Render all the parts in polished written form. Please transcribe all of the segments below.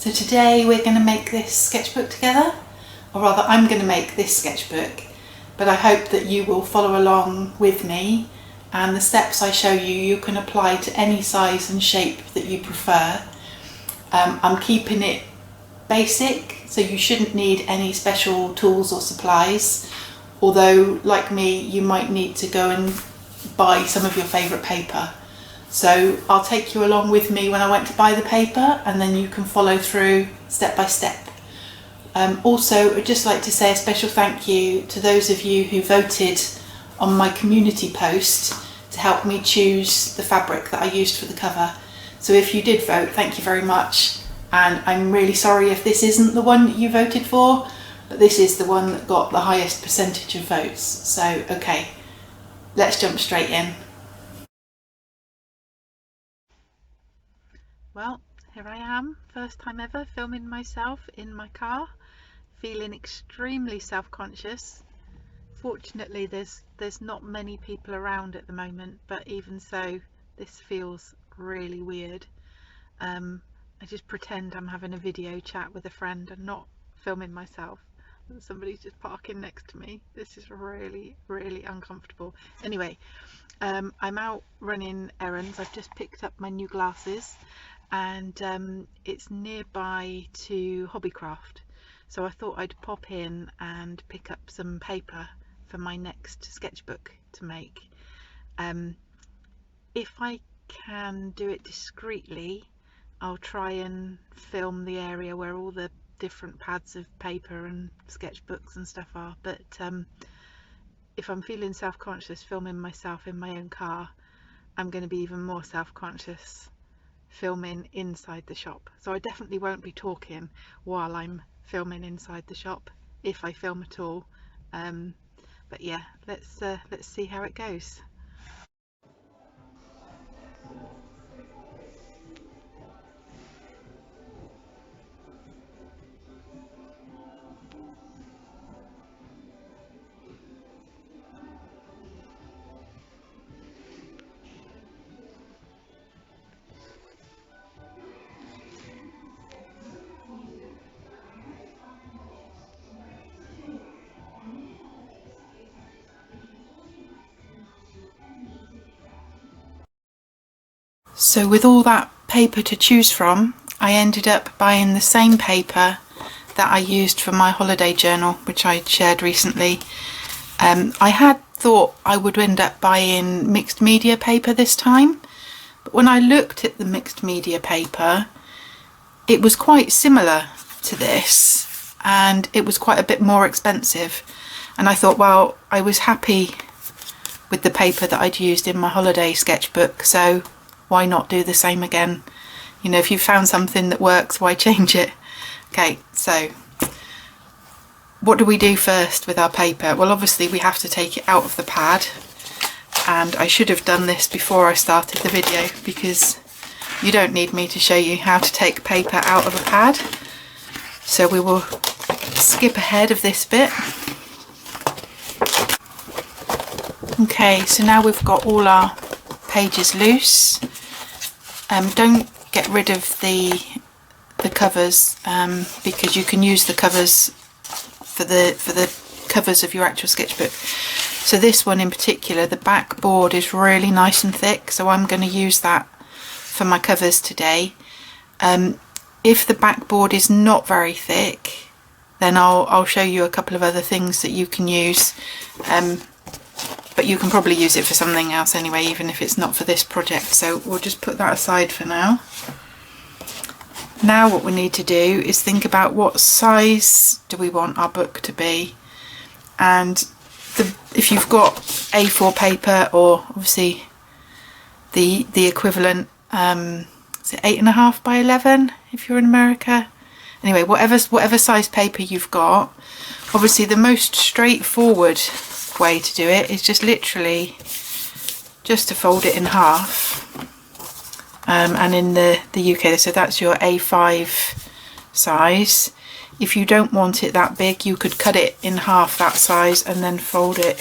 So today we're going to make this sketchbook together, or rather I'm going to make this sketchbook, but I hope that you will follow along with me, and the steps I show you, you can apply to any size and shape that you prefer. I'm keeping it basic, so you shouldn't need any special tools or supplies, although like me you might need to go and buy some of your favourite paper. So I'll take you along with me when I went to buy the paper, and then you can follow through step by step. Also, I'd just like to say a special thank you to those of you who voted on my community post to help me choose the fabric that I used for the cover. So if you did vote, thank you very much, and I'm really sorry if this isn't the one that you voted for, but this is the one that got the highest percentage of votes. So okay, let's jump straight in. Well, here I am, first time ever filming myself in my car, feeling extremely self-conscious. Fortunately there's not many people around at the moment, but even so this feels really weird. I just pretend I'm having a video chat with a friend and not filming myself, and somebody's just parking next to me. This is really uncomfortable. Anyway, I'm out running errands. I've just picked up my new glasses, and it's nearby to Hobbycraft, so I thought I'd pop in and pick up some paper for my next sketchbook to make. If I can do it discreetly, I'll try and film the area where all the different pads of paper and sketchbooks and stuff are, but if I'm feeling self-conscious filming myself in my own car, I'm going to be even more self-conscious filming inside the shop. So I definitely won't be talking while I'm filming inside the shop, if I film at all. But yeah, let's see how it goes. So with all that paper to choose from, I ended up buying the same paper that I used for my holiday journal, which I shared recently. I had thought I would end up buying mixed media paper this time, but when I looked at the mixed media paper, it was quite similar to this, and it was quite a bit more expensive. And I thought, well, I was happy with the paper that I'd used in my holiday sketchbook, so why not do the same again? You know, if you've found something that works, why change it? Okay, so what do we do first with our paper? Well, obviously we have to take it out of the pad, and I should have done this before I started the video, because you don't need me to show you how to take paper out of a pad. So we will skip ahead of this bit. Okay, so now we've got all our pages loose. Don't get rid of the covers, because you can use the covers for the covers of your actual sketchbook. So this one in particular, the back board is really nice and thick, so I'm going to use that for my covers today. If the back board is not very thick, then I'll show you a couple of other things that you can use, but you can probably use it for something else anyway, even if it's not for this project. So we'll just put that aside for now. Now what we need to do is think about what size do we want our book to be, and if you've got A4 paper, or obviously the equivalent, is it 8.5 by 11 if you're in America? Anyway, whatever size paper you've got, obviously the most straightforward way to do it is just literally just to fold it in half, and in the UK, so that's your A5 size. If you don't want it that big, you could cut it in half that size and then fold it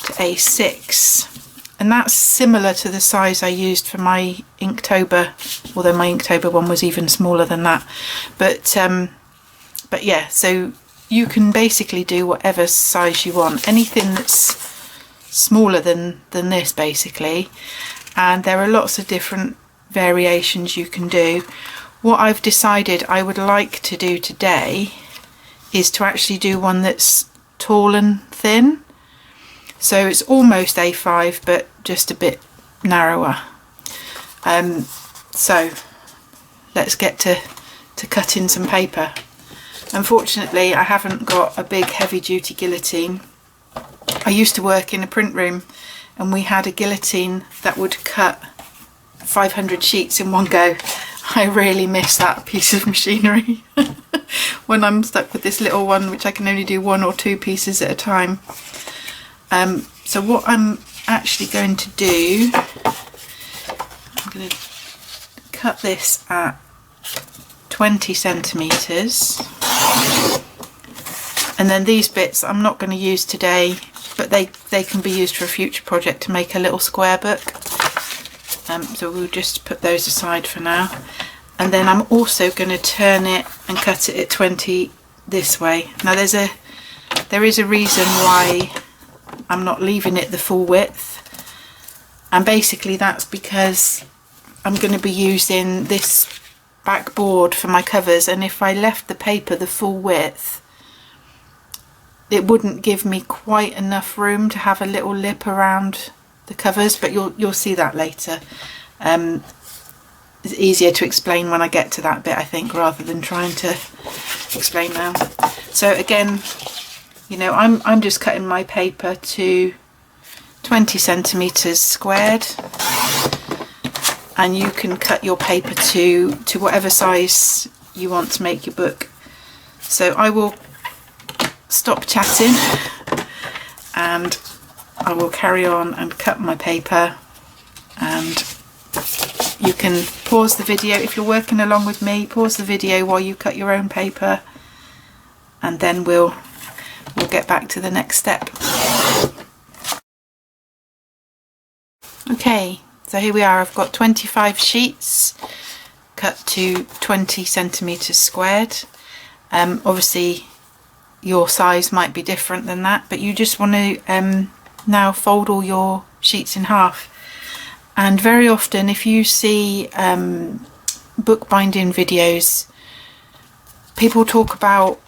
to A6. and that's similar to the size I used for my Inktober, although my Inktober one was even smaller than that. But yeah, so you can basically do whatever size you want, anything that's smaller than this basically, and there are lots of different variations you can do. What I've decided I would like to do today is to actually do one that's tall and thin, so it's almost A5 but just a bit narrower. So let's get to cutting some paper. Unfortunately, I haven't got a big heavy-duty guillotine. I used to work in a print room and we had a guillotine that would cut 500 sheets in one go. I really miss that piece of machinery when I'm stuck with this little one, which I can only do 1 or 2 pieces at a time. So what I'm actually going to do, I'm going to cut this at 20 centimetres, and then these bits I'm not going to use today, but they can be used for a future project to make a little square book. So we'll just put those aside for now, and then I'm also going to turn it and cut it at 20 this way. Now there is a reason why I'm not leaving it the full width, and basically that's because I'm going to be using this back board for my covers, and if I left the paper the full width it wouldn't give me quite enough room to have a little lip around the covers, but you'll see that later. It's easier to explain when I get to that bit, I think, rather than trying to explain now. So again, you know, I'm just cutting my paper to 20 centimetres squared, and you can cut your paper to whatever size you want to make your book. So I will stop chatting and I will carry on and cut my paper, and you can pause the video if you're working along with me. Pause the video while you cut your own paper, and then we'll get back to the next step. Okay, so here we are. I've got 25 sheets cut to 20 centimetres squared. Obviously your size might be different than that, but you just want to now fold all your sheets in half. And very often if you see bookbinding videos, people talk about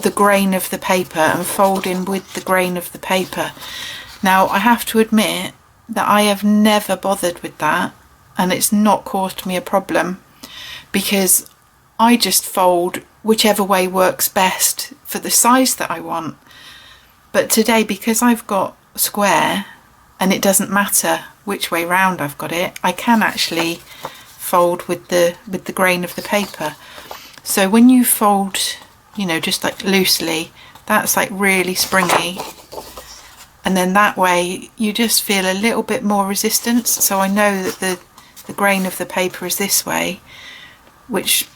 the grain of the paper and folding with the grain of the paper. Now I have to admit that I have never bothered with that, and it's not caused me a problem, because I just fold whichever way works best for the size that I want. But today, because I've got square and it doesn't matter which way round I've got it, I can actually fold with the grain of the paper. So when you fold, you know, just like loosely, that's like really springy, and then that way you just feel a little bit more resistance. So I know that the grain of the paper is this way, which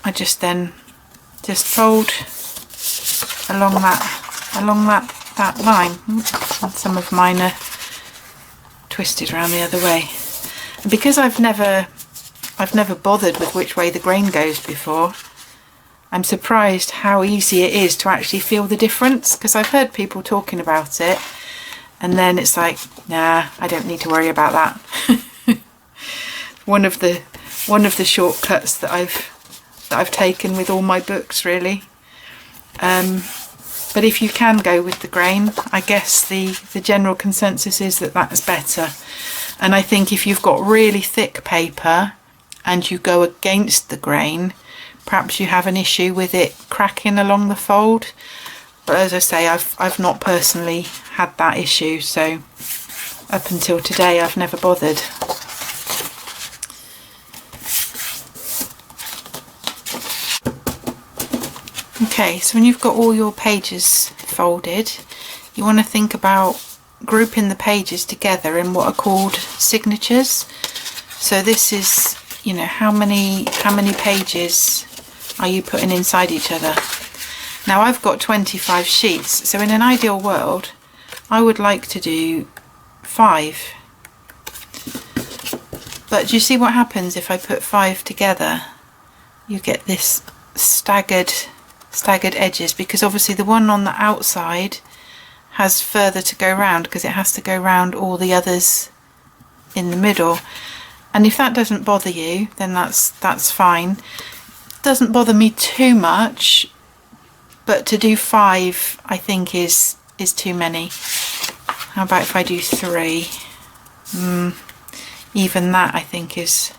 I just then just fold along that line. And some of mine are twisted around the other way. And because I've never bothered with which way the grain goes before, I'm surprised how easy it is to actually feel the difference, because I've heard people talking about it and then it's like, nah, I don't need to worry about that. one of the shortcuts that I've taken with all my books, really. But if you can go with the grain, I guess the general consensus is that that's better. And I think if you've got really thick paper and you go against the grain, perhaps you have an issue with it cracking along the fold. But as I say, I've not personally had that issue, so up until today I've never bothered. Okay, so when you've got all your pages folded, you want to think about grouping the pages together in what are called signatures. So this is, you know, how many pages are you putting inside each other? Now I've got 25 sheets, so in an ideal world I would like to do 5. But do you see what happens if I put 5 together? You get this staggered edges, because obviously the one on the outside has further to go round because it has to go round all the others in the middle. And if that doesn't bother you, then that's fine. It doesn't bother me too much, but to do 5 I think is too many. How about if I do 3? Even that I think is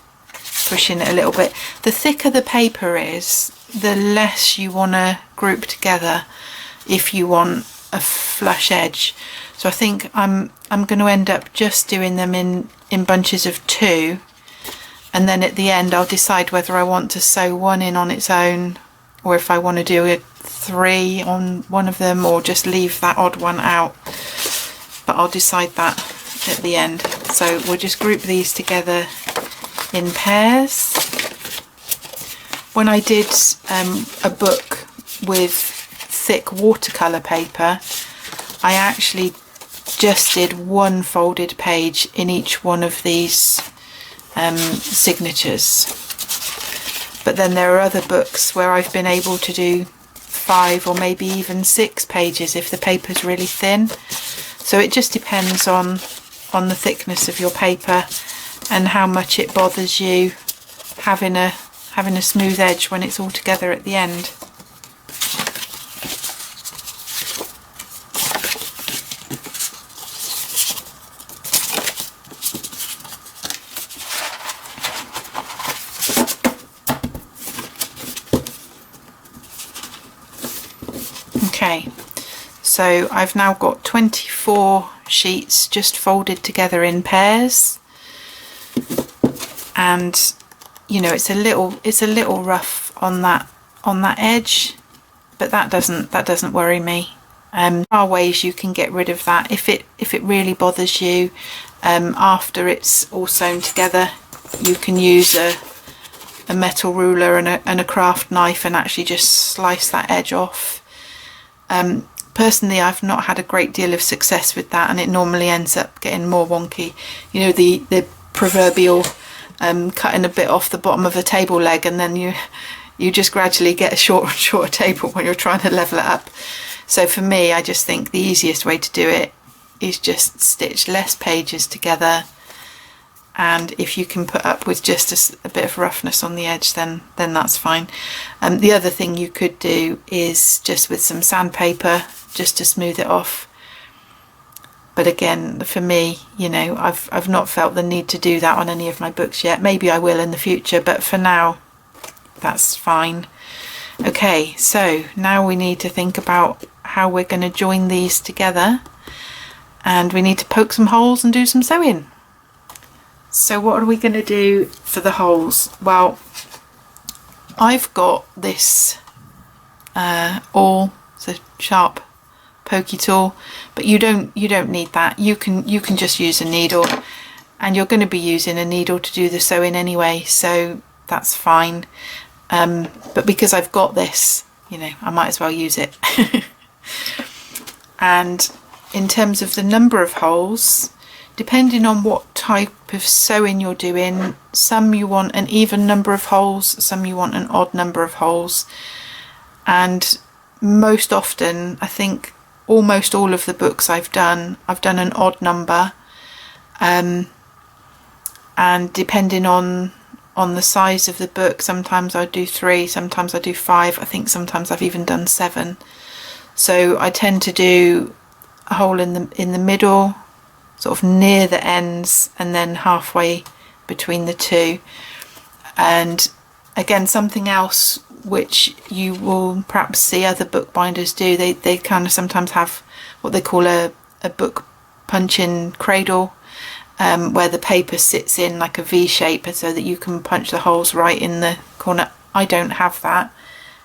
pushing it a little bit. The thicker the paper is, the less you want to group together if you want a flush edge. So I think I'm going to end up just doing them in bunches of 2, and then at the end I'll decide whether I want to sew one in on its own, or if I want to do a 3 on one of them, or just leave that odd one out. But I'll decide that at the end. So we'll just group these together in pairs. When I did a book with thick watercolour paper, I actually just did one folded page in each one of these signatures. But then there are other books where I've been able to do 5 or maybe even 6 pages if the paper's really thin. So it just depends on the thickness of your paper and how much it bothers you having a smooth edge when it's all together at the end. Okay, so I've now got 24 sheets just folded together in pairs, and you know it's a little rough on that edge, but that doesn't worry me. There are ways you can get rid of that if it really bothers you. After it's all sewn together, you can use a metal ruler and a craft knife and actually just slice that edge off. Personally, I've not had a great deal of success with that, and it normally ends up getting more wonky. You know, the proverbial cutting a bit off the bottom of a table leg, and then you just gradually get a shorter table when you're trying to level it up. So for me, I just think the easiest way to do it is just stitch less pages together, and if you can put up with just a bit of roughness on the edge, then that's fine. The other thing you could do is just with some sandpaper, just to smooth it off. But again, for me, you know, I've not felt the need to do that on any of my books yet. Maybe I will in the future, but for now, that's fine. Okay, so now we need to think about how we're going to join these together, and we need to poke some holes and do some sewing. So what are we going to do for the holes? Well, I've got this awl, it's a sharp pokey tool, but you don't need that. You can just use a needle, and you're going to be using a needle to do the sewing anyway, so that's fine. But because I've got this, you know, I might as well use it. And in terms of the number of holes, depending on what type of sewing you're doing, some you want an even number of holes, some you want an odd number of holes. And most often, I think almost all of the books I've done an odd number. And depending on the size of the book, sometimes I do 3, sometimes I do 5, I think sometimes I've even done 7. So I tend to do a hole in the middle, sort of near the ends, and then halfway between the two. And again, something else which you will perhaps see other bookbinders do, they kind of sometimes have what they call a book punch-in cradle, where the paper sits in like a V shape so that you can punch the holes right in the corner. I don't have that.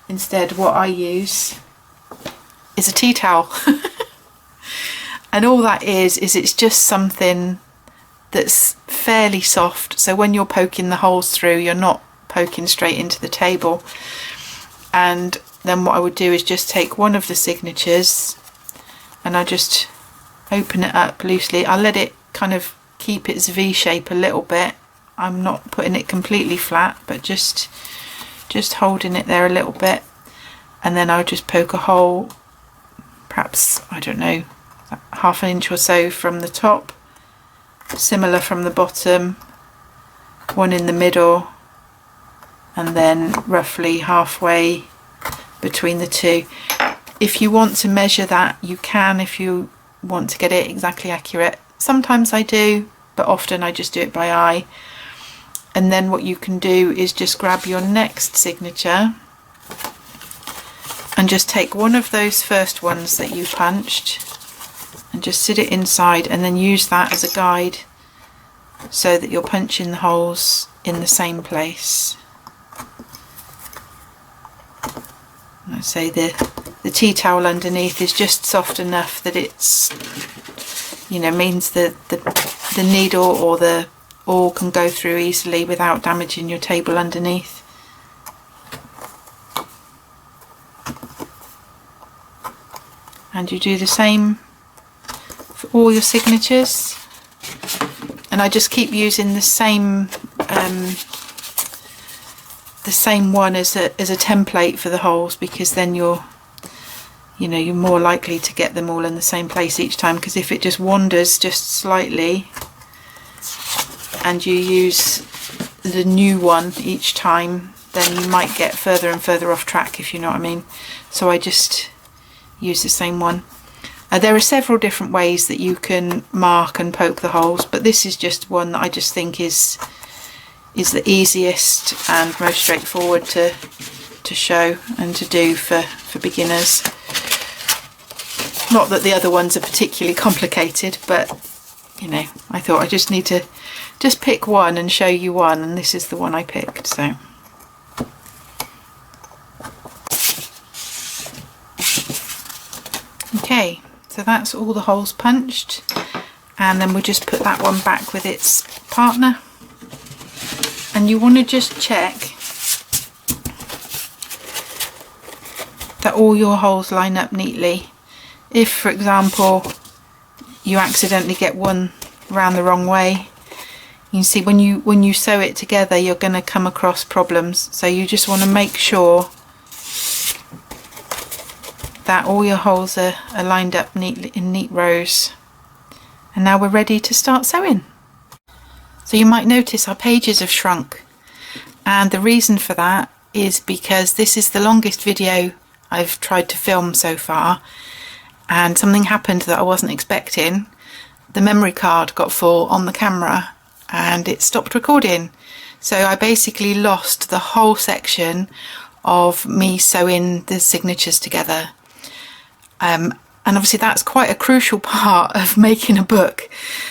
Instead, what I use is a tea towel. And all that is it's just something that's fairly soft, so when you're poking the holes through, you're not poking straight into the table. And then what I would do is just take one of the signatures and I just open it up loosely. I'll let it kind of keep its V shape a little bit. I'm not putting it completely flat, but just holding it there a little bit, and then I'll just poke a hole, perhaps, I don't know, half an inch or so from the top, similar from the bottom, one in the middle, and then roughly halfway between the two. If you want to measure that, you can, if you want to get it exactly accurate. Sometimes I do, but often I just do it by eye. And then what you can do is just grab your next signature and just take one of those first ones that you punched and just sit it inside, and then use that as a guide so that you're punching the holes in the same place. I say the tea towel underneath is just soft enough that it's, you know, means that the needle or the awl can go through easily without damaging your table underneath. And you do the same for all your signatures, and I just keep using the same one as a template for the holes, because then you're more likely to get them all in the same place each time, because if it just wanders just slightly and you use the new one each time, then you might get further and further off track, if you know what I mean. So I just use the same one. There are several different ways that you can mark and poke the holes, but this is just one that I just think is the easiest and most straightforward to show and to do for beginners. Not that the other ones are particularly complicated, but you know, I thought I just need to just pick one and show you one, and this is the one I picked. So okay, so that's all the holes punched, and then we'll just put that one back with its partner. And you want to just check that all your holes line up neatly. If, for example, you accidentally get one round the wrong way, you can see when you sew it together, you're going to come across problems. So you just want to make sure that all your holes are lined up neatly in neat rows. And now we're ready to start sewing. So you might notice our pages have shrunk, and the reason for that is because this is the longest video I've tried to film so far, and something happened that I wasn't expecting. The memory card got full on the camera and it stopped recording, so I basically lost the whole section of me sewing the signatures together. And obviously that's quite a crucial part of making a book,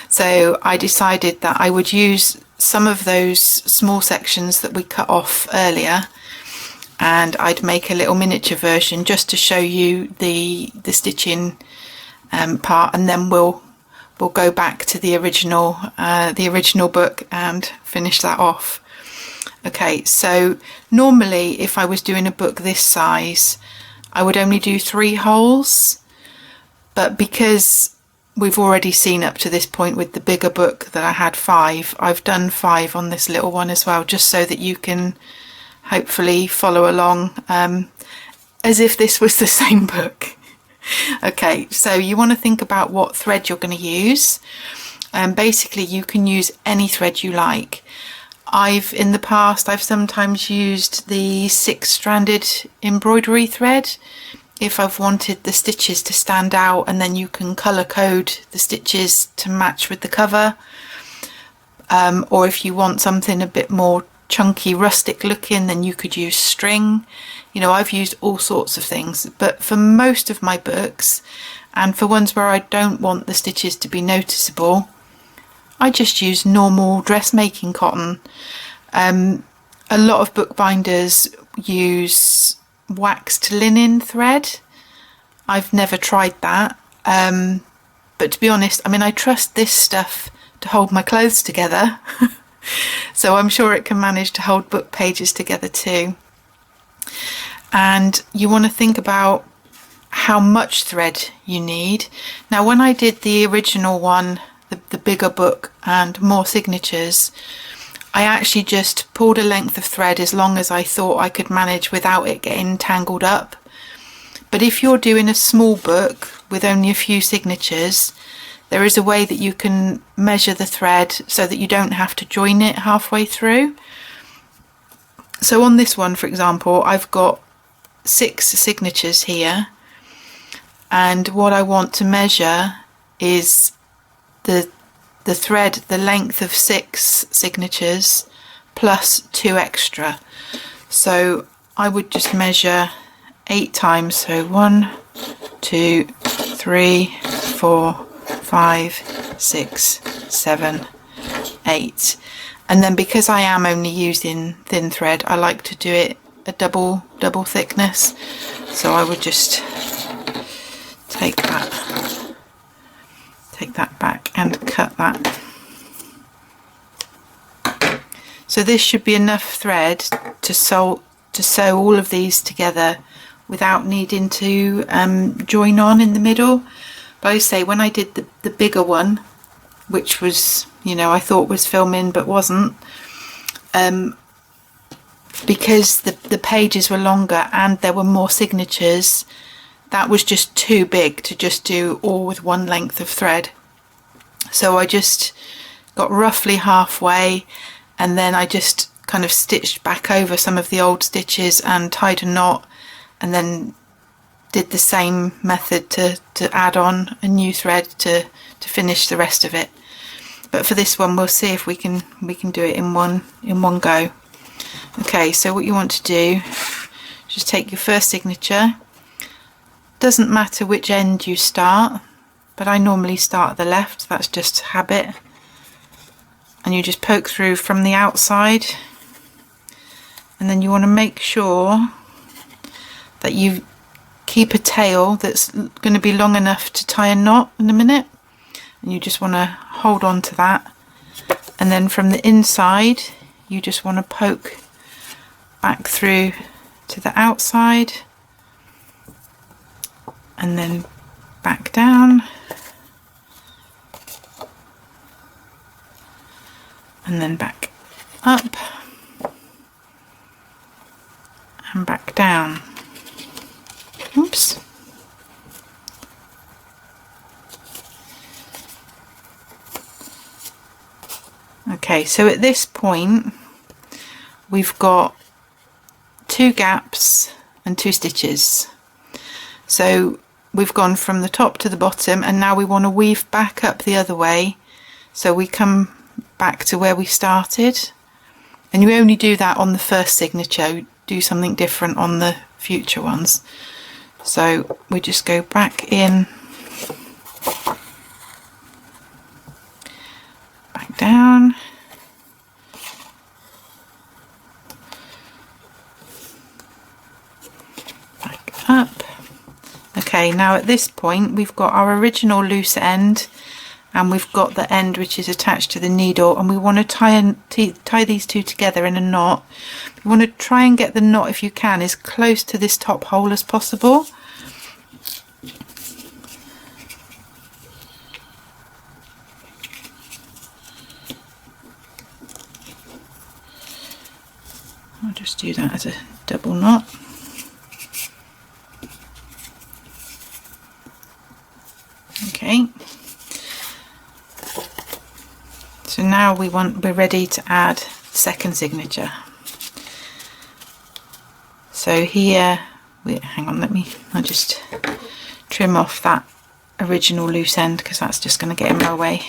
so I decided that I would use some of those small sections that we cut off earlier, and I'd make a little miniature version just to show you the stitching part, and then we'll go back to the original book and finish that off. Okay, so normally if I was doing a book this size, I would only do 3 holes. But because we've already seen up to this point with the bigger book that I had 5, I've done 5 on this little one as well, just so that you can hopefully follow along as if this was the same book. Okay, so you want to think about what thread you're going to use. Basically you can use any thread you like. In the past I've sometimes used the 6-stranded embroidery thread if I've wanted the stitches to stand out, and then you can colour code the stitches to match with the cover. Or if you want something a bit more chunky, rustic looking, then you could use string. You know, I've used all sorts of things, but for most of my books, and for ones where I don't want the stitches to be noticeable, I just use normal dressmaking cotton. A lot of bookbinders use waxed linen thread. I've never tried that, but to be honest, I mean, I trust this stuff to hold my clothes together so I'm sure it can manage to hold book pages together too. And you want to think about how much thread you need. Now when I did the original one the bigger book and more signatures, I actually just pulled a length of thread as long as I thought I could manage without it getting tangled up. But if you're doing a small book with only a few signatures, there is a way that you can measure the thread so that you don't have to join it halfway through. So on this one, for example, I've got 6 signatures here, and what I want to measure is the thread, the length of 6 signatures plus 2 extra. So I would just measure 8 times, so 1, 2, 3, 4, 5, 6, 7, 8. And then because I am only using thin thread, I like to do it a double thickness. So I would just take that back and cut that. So this should be enough thread to sew all of these together without needing to join on in the middle. But I say, when I did the bigger one, which was, you know, I thought was filming but wasn't, because the pages were longer and there were more signatures, that was just too big to just do all with one length of thread. So I just got roughly halfway, and then I just kind of stitched back over some of the old stitches and tied a knot, and then did the same method to add on a new thread to finish the rest of it. But for this one, we'll see if we can do it in one go. Okay, so what you want to do, just take your first signature. Doesn't matter which end you start, but I normally start at the left, that's just habit. And you just poke through from the outside, and then you want to make sure that you keep a tail that's going to be long enough to tie a knot in a minute, and you just want to hold on to that. And then from the inside you just want to poke back through to the outside, and then back down, and then back up and back down. Oops. Okay, so at this point we've got 2 gaps and 2 stitches. So we've gone from the top to the bottom, and now we want to weave back up the other way, so we come back to where we started. And you only do that on the first signature, do something different on the future ones. So we just go back in, back down, back up. Okay, now at this point we've got our original loose end, and we've got the end which is attached to the needle, and we want to tie these two together in a knot. You want to try and get the knot, if you can, as close to this top hole as possible. I'll just do that as a double knot. Okay. So now we're ready to add the second signature. So here, hang on, I'll just trim off that original loose end, because that's just going to get in my way.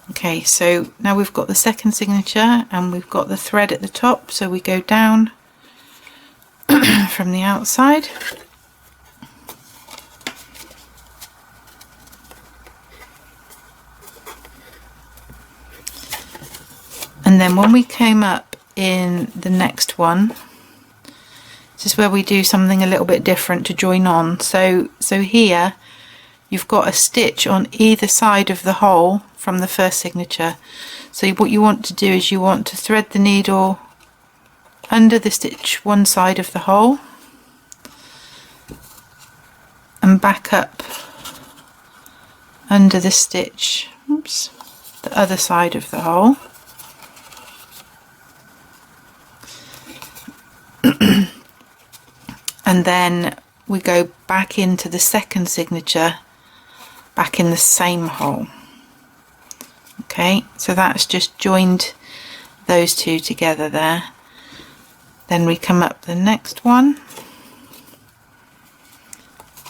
Okay, so now we've got the second signature and we've got the thread at the top, so we go down from the outside. And then when we came up in the next one, this is where we do something a little bit different to join on. So here you've got a stitch on either side of the hole from the first signature. So what you want to do is you want to thread the needle under the stitch one side of the hole, and back up under the stitch, oops, the other side of the hole. And then we go back into the second signature, back in the same hole. Okay, so that's just joined those two together there. Then we come up the next one,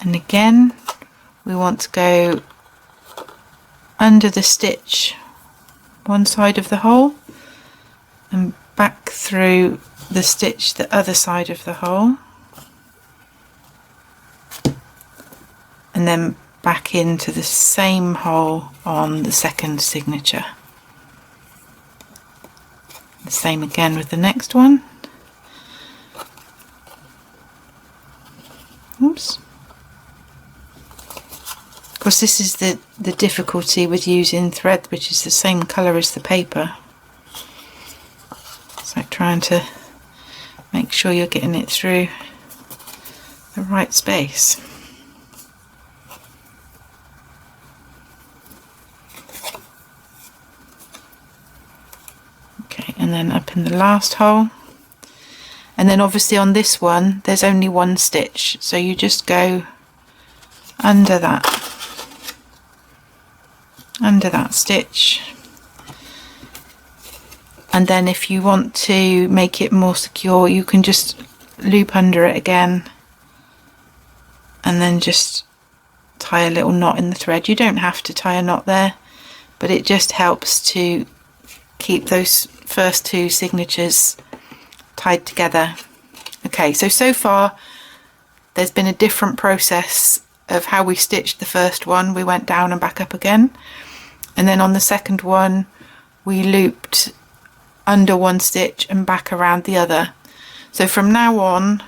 and again we want to go under the stitch one side of the hole and back through the stitch the other side of the hole, and then back into the same hole on the second signature. The same again with the next one. Oops. Of course, this is the difficulty with using thread which is the same colour as the paper. It's like trying to make sure you're getting it through the right space. Okay, and then up in the last hole. And then obviously on this one there's only one stitch, so you just go under that stitch, and then if you want to make it more secure you can just loop under it again and then just tie a little knot in the thread. You don't have to tie a knot there, but it just helps to keep those first two signatures tied together. Okay, so far there's been a different process of how we stitched the first one. We went down and back up again, and then on the second one we looped under one stitch and back around the other. So from now on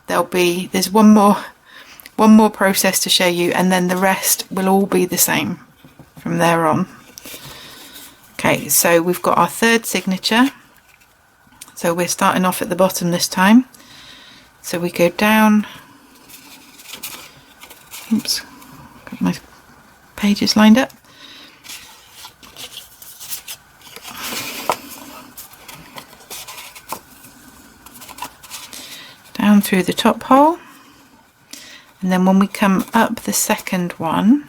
there's one more process to show you, and then the rest will all be the same from there on. Okay, so we've got our third signature, so we're starting off at the bottom this time. So we go down, oops, got my pages lined up. Down through the top hole, and then when we come up the second one,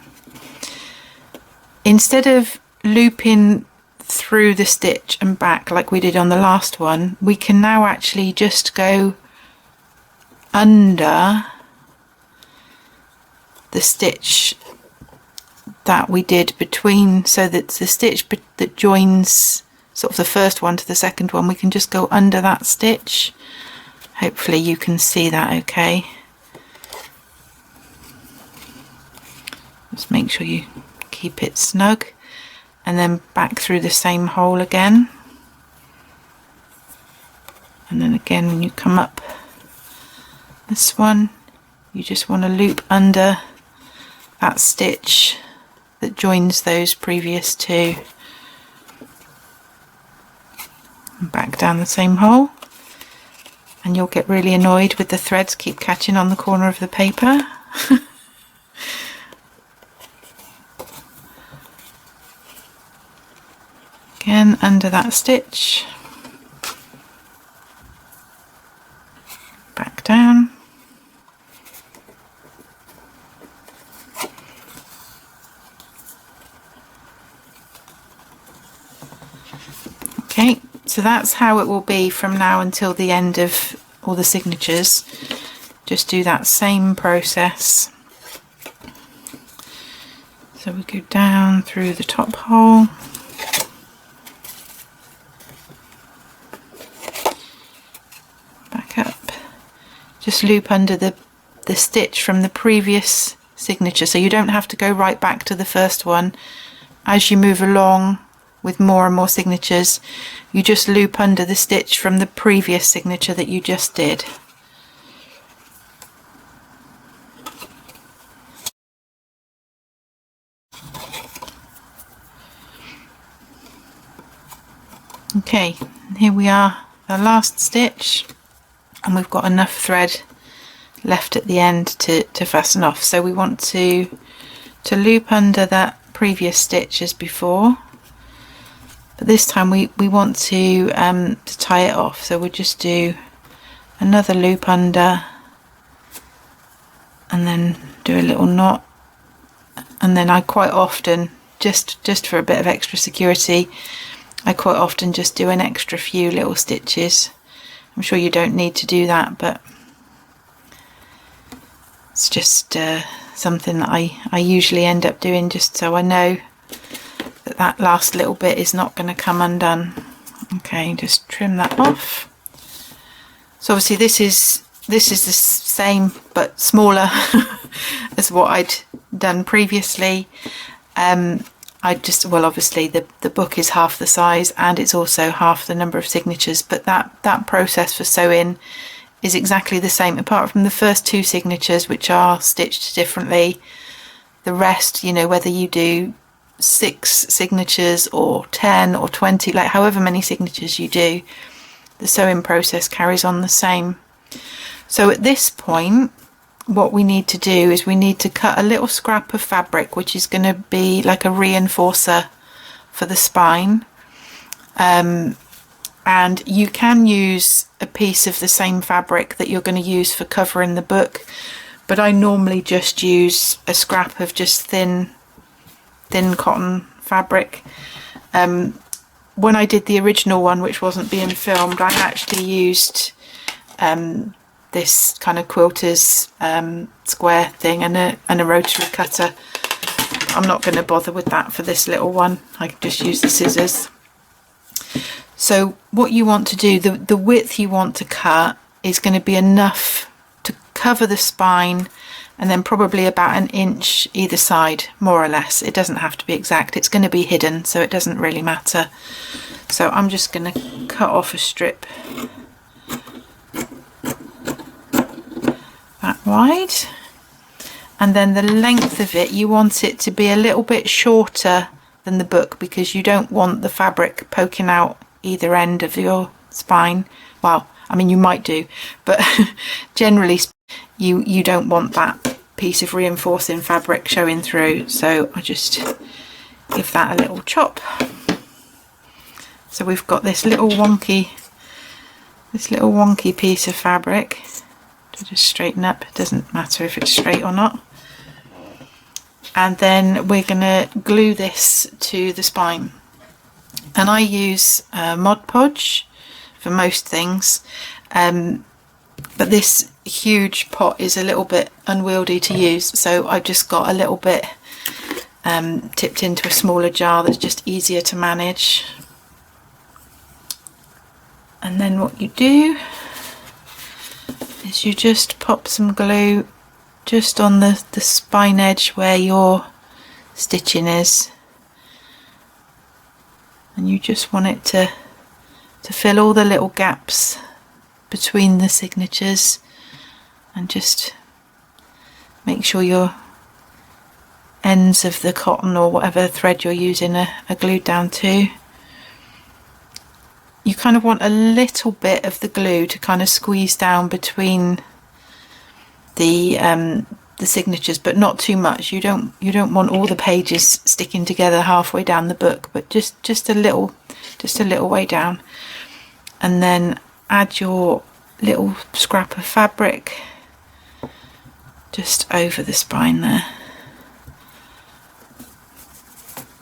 instead of looping through the stitch and back like we did on the last one, we can now actually just go under the stitch that we did between, so that the stitch that joins sort of the first one to the second one, we can just go under that stitch. Hopefully you can see that okay. Just make sure you keep it snug, and then back through the same hole again, and then again when you come up this one you just want to loop under that stitch that joins those previous two and back down the same hole, and you'll get really annoyed with the threads keep catching on the corner of the paper. Again under that stitch, back down, okay, so that's how it will be from now until the end of all the signatures. Just do that same process. So we go down through the top hole, back up, just loop under the stitch from the previous signature, so you don't have to go right back to the first one. As you move along with more and more signatures, you just loop under the stitch from the previous signature that you just did. Okay, here we are, the last stitch, and we've got enough thread left at the end to fasten off. So we want to loop under that previous stitch as before, but this time we want to tie it off. So we'll just do another loop under and then do a little knot, and then I quite often just for a bit of extra security, I quite often just do an extra few little stitches. I'm sure you don't need to do that, but it's just something that I usually end up doing, just so I know that that last little bit is not going to come undone. Okay, just trim that off. So obviously this is the same but smaller as what I'd done previously. Obviously the book is half the size and it's also half the number of signatures, but that process for sewing is exactly the same, apart from the first 2 signatures, which are stitched differently. The rest, you know, whether you do 6 signatures or 10 or 20, like however many signatures you do, the sewing process carries on the same. So at this point, what we need to do is we need to cut a little scrap of fabric, which is going to be like a reinforcer for the spine. And you can use a piece of the same fabric that you're going to use for covering the book, but I normally just use a scrap of just thin cotton fabric. When I did the original one, which wasn't being filmed, I actually used this kind of quilter's square thing and a rotary cutter. I'm not going to bother with that for this little one. I can just use the scissors. So what you want to do, the width you want to cut is going to be enough to cover the spine, and then probably about 1 inch either side, more or less. It doesn't have to be exact. It's going to be hidden, so it doesn't really matter. So I'm just going to cut off a strip that wide, and then the length of it, you want it to be a little bit shorter than the book, because you don't want the fabric poking out either end of your spine. Well, I mean, you might do, but generally you don't want that piece of reinforcing fabric showing through. So I just give that a little chop. So we've got this little wonky piece of fabric to just straighten up. It doesn't matter if it's straight or not. And then we're going to glue this to the spine. And I use Mod Podge for most things, but this huge pot is a little bit unwieldy to use, so I've just got a little bit tipped into a smaller jar that's just easier to manage. And then what you do is you just pop some glue just on the spine edge where your stitching is, and you just want it to fill all the little gaps between the signatures, and just make sure your ends of the cotton or whatever thread you're using are glued down too. You kind of want a little bit of the glue to kind of squeeze down between the signatures, but not too much. You don't want all the pages sticking together halfway down the book, but just a little way down. And then add your little scrap of fabric just over the spine there,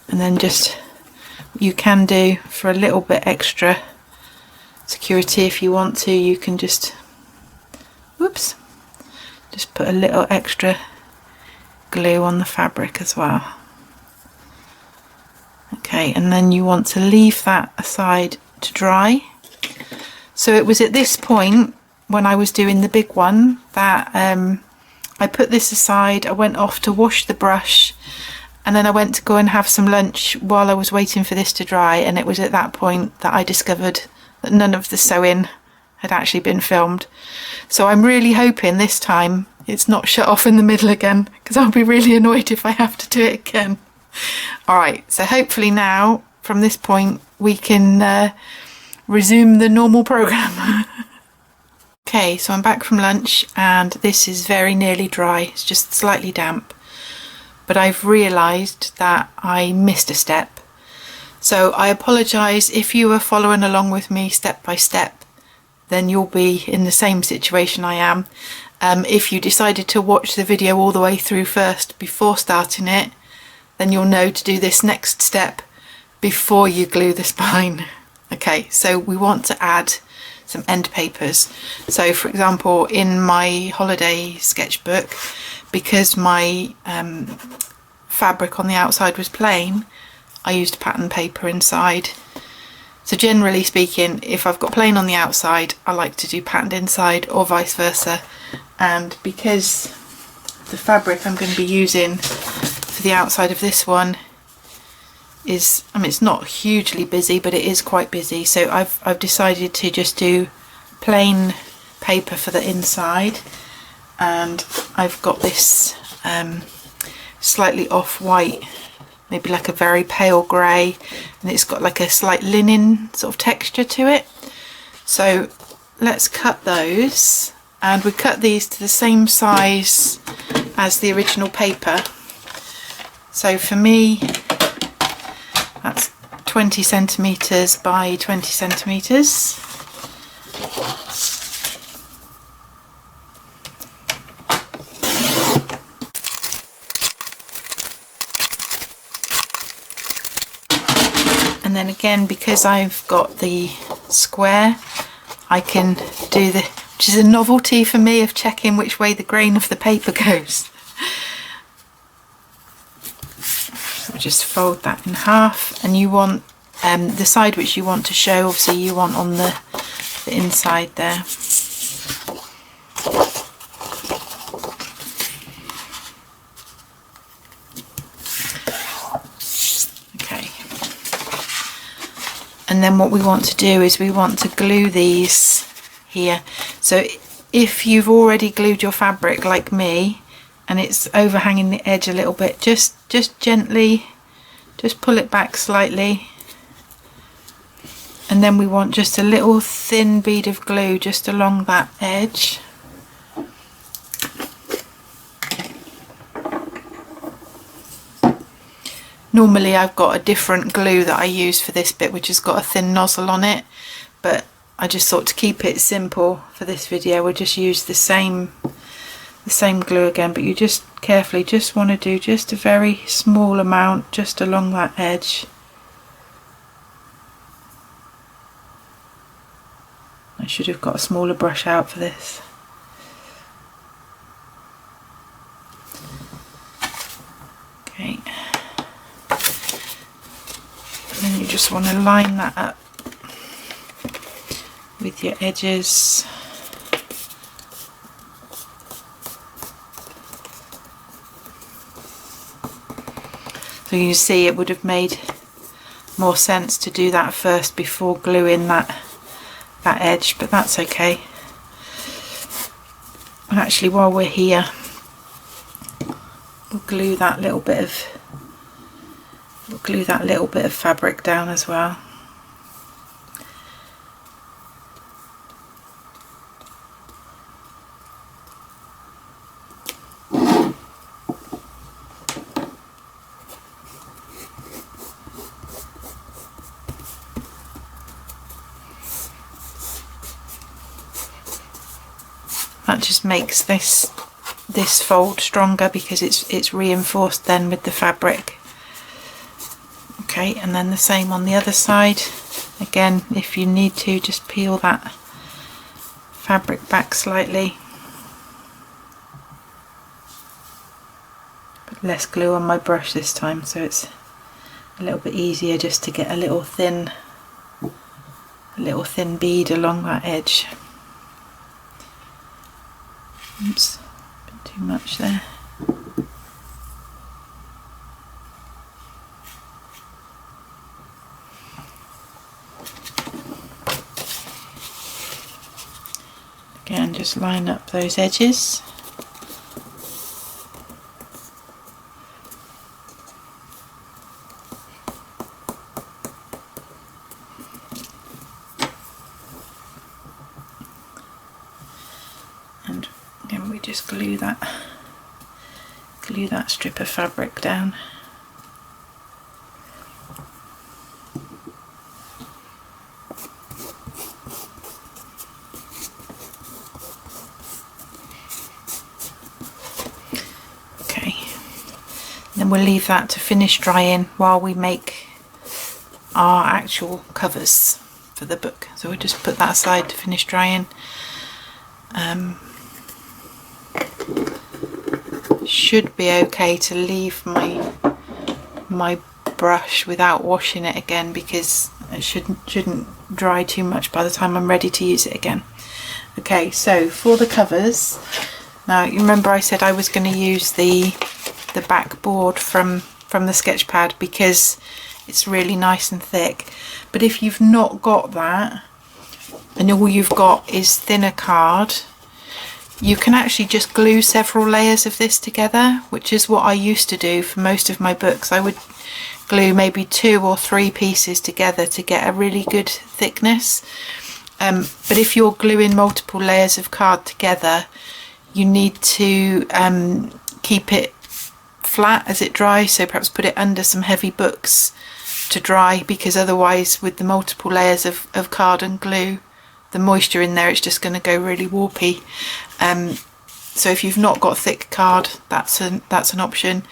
and then just, you can do for a little bit extra security if you want to, you can just just put a little extra glue on the fabric as well. Okay, and then you want to leave that aside to dry. So it was at this point when I was doing the big one that I put this aside. I went off to wash the brush, and then I went to go and have some lunch while I was waiting for this to dry, and it was at that point that I discovered that none of the sewing had actually been filmed. So I'm really hoping this time it's not shut off in the middle again, because I'll be really annoyed if I have to do it again. Alright, so hopefully now from this point we can resume the normal program. Okay, so I'm back from lunch and this is very nearly dry. It's just slightly damp, but I've realised that I missed a step. So I apologise if you were following along with me step by step, then you'll be in the same situation I am. If you decided to watch the video all the way through first before starting it, then you'll know to do this next step before you glue the spine. Okay, so we want to add some end papers. So for example, in my holiday sketchbook, because my fabric on the outside was plain, I used pattern paper inside. So generally speaking, if I've got plain on the outside, I like to do patterned inside, or vice versa. And because the fabric I'm going to be using for the outside of this one is, I mean, it's not hugely busy, but it is quite busy, so I've decided to just do plain paper for the inside. And I've got this slightly off-white, maybe like a very pale grey, and it's got like a slight linen sort of texture to it. So let's cut those, and we cut these to the same size as the original paper. So for me, that's 20 centimetres by 20 centimetres. And then again, because I've got the square, I can do the, which is a novelty for me, of checking which way the grain of the paper goes. So just fold that in half, and you want the side which you want to show, obviously you want on the inside there. And then what we want to do is we want to glue these here. So if you've already glued your fabric like me and it's overhanging the edge a little bit, just gently, just pull it back slightly. And then we want just a little thin bead of glue just along that edge. Normally I've got a different glue that I use for this bit, which has got a thin nozzle on it, but I just thought to keep it simple for this video, we'll just use the same glue again, but you just carefully just want to do just a very small amount just along that edge. I should have got a smaller brush out for this. Okay. And then you just want to line that up with your edges. So you see it would have made more sense to do that first before gluing that edge, but that's okay. And actually, while we're here, we'll glue that little bit of fabric down as well. That just makes this fold stronger because it's reinforced then with the fabric. Okay, and then the same on the other side. Again, if you need to, just peel that fabric back slightly. Put less glue on my brush this time, so it's a little bit easier just to get a little thin bead along that edge. Oops, a bit too much there. Again, just line up those edges. just glue that strip of fabric down. Okay, then we'll leave that to finish drying while we make our actual covers for the book. So we'll just put that aside to finish drying. Should be okay to leave my brush without washing it again, because it shouldn't dry too much by the time I'm ready to use it again. Okay, so for the covers, now you remember I said I was going to use the backboard from the sketch pad because it's really nice and thick. But if you've not got that and all you've got is thinner card, you can actually just glue several layers of this together, which is what I used to do for most of my books. I would glue maybe 2 or 3 pieces together to get a really good thickness. But if you're gluing multiple layers of card together, you need to keep it flat as it dries, so perhaps put it under some heavy books to dry, because otherwise with the multiple layers of card and glue, the moisture in there, it's just going to go really warpy. So if you've not got thick card, that's an option.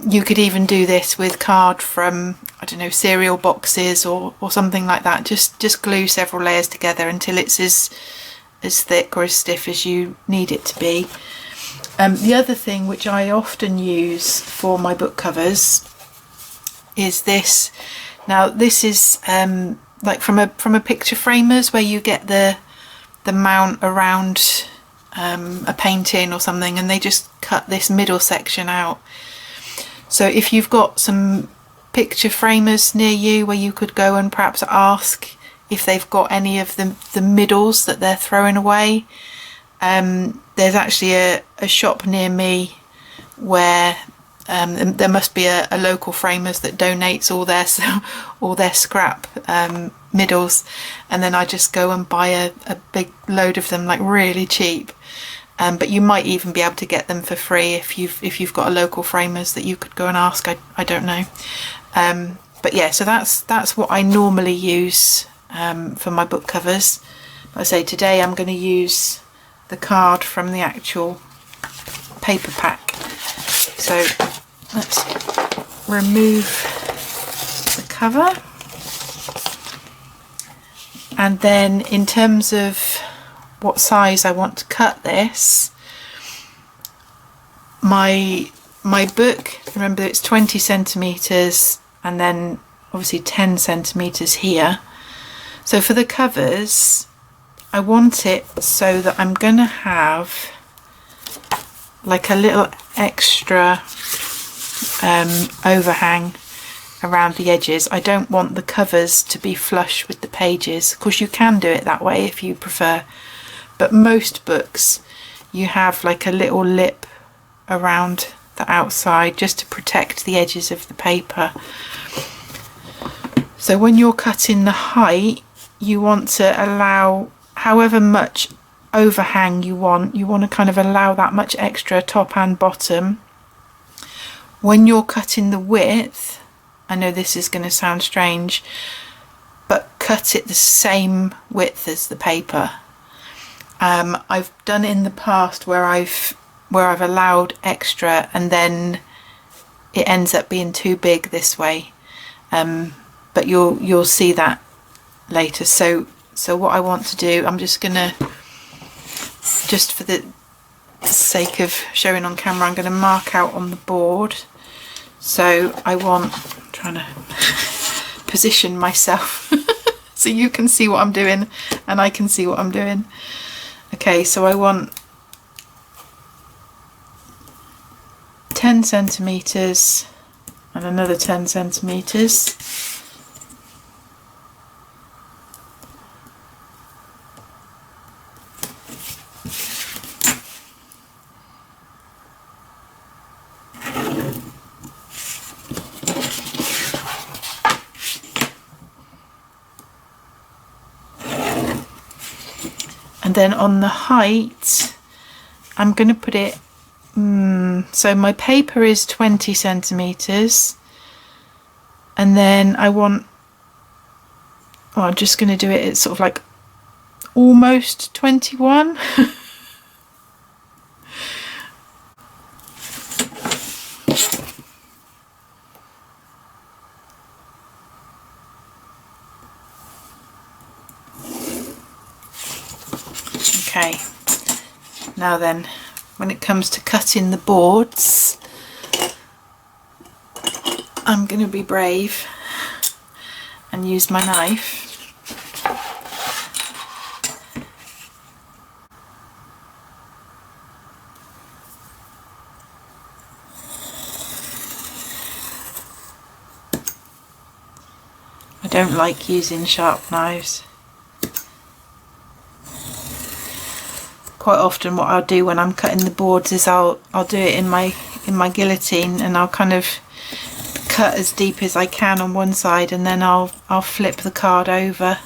You could even do this with card from, I don't know, cereal boxes or something like that. Just glue several layers together until it's as thick or as stiff as you need it to be. The other thing which I often use for my book covers is this. Now this is like from a picture framers, where you get the mount around a painting or something, and they just cut this middle section out. So if you've got some picture framers near you where you could go and perhaps ask if they've got any of the middles that they're throwing away. There's actually a shop near me where there must be a local framers that donates all their scrap middles, and then I just go and buy a big load of them, like really cheap. But you might even be able to get them for free if you've got a local framers that you could go and ask. I don't know. But yeah, so that's what I normally use for my book covers. I say today I'm going to use the card from the actual paper pack. So let's remove the cover. And then in terms of what size I want to cut this, my book, remember it's 20 centimeters and then obviously 10 centimeters here. So for the covers, I want it so that I'm going to have like a little extra overhang around the edges. I don't want the covers to be flush with the pages. Of course you can do it that way if you prefer, but most books you have like a little lip around the outside just to protect the edges of the paper. So when you're cutting the height, you want to allow however much overhang you want to kind of allow that much extra top and bottom. When you're cutting the width, I know this is going to sound strange, but cut it the same width as the paper. I've done it in the past where I've allowed extra and then it ends up being too big this way, but you'll see that later. So what I want to do, I'm just gonna, just for the sake of showing on camera, I'm going to mark out on the board. So I'm trying to position myself so you can see what I'm doing and I can see what I'm doing. Okay, so I want 10 centimeters and another 10 centimeters. And then on the height, I'm going to put it, so my paper is 20 centimetres, and then I want, I'm just going to do it, it's sort of like almost 21. Okay, now then, when it comes to cutting the boards, I'm going to be brave and use my knife. I don't like using sharp knives. Quite often what I'll do when I'm cutting the boards is I'll do it in my guillotine, and I'll kind of cut as deep as I can on one side, and then I'll flip the card over